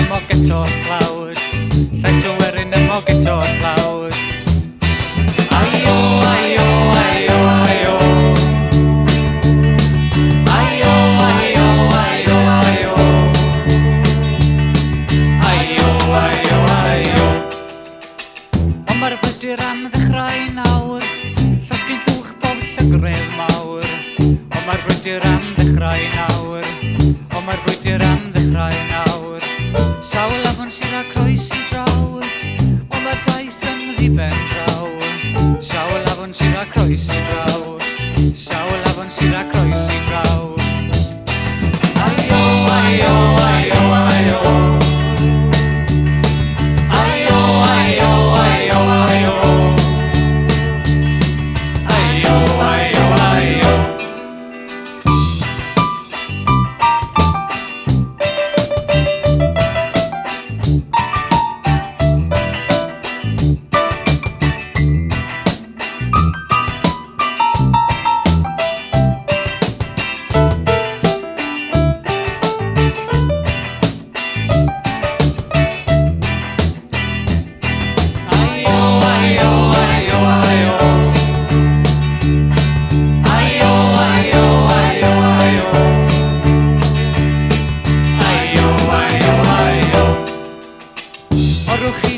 moget o'r tlawd, llais o werin y moget o'r tlawd. Aio, aio, aio, aio. Aio, aio, aio, aio. Aio, aio, aio. Ond mae'r fwydyr am ddechrau nawr, llosgyn llwch bob llygredd mawr. Ond mae'r fwydyr am ddechrau nawr, ond mae'r fwydyr am ddechrau nawr. Sawl afon sy'n rha croes i draw, ond mae'r daith yn ddiben draw. Sawl afon sy'n rha croes i draw, sawl afon sy'n rha croes i draw. Aio, aio, aio, aio. Aio, aio, aio, aio. Aio, aio, aio. Orwch chi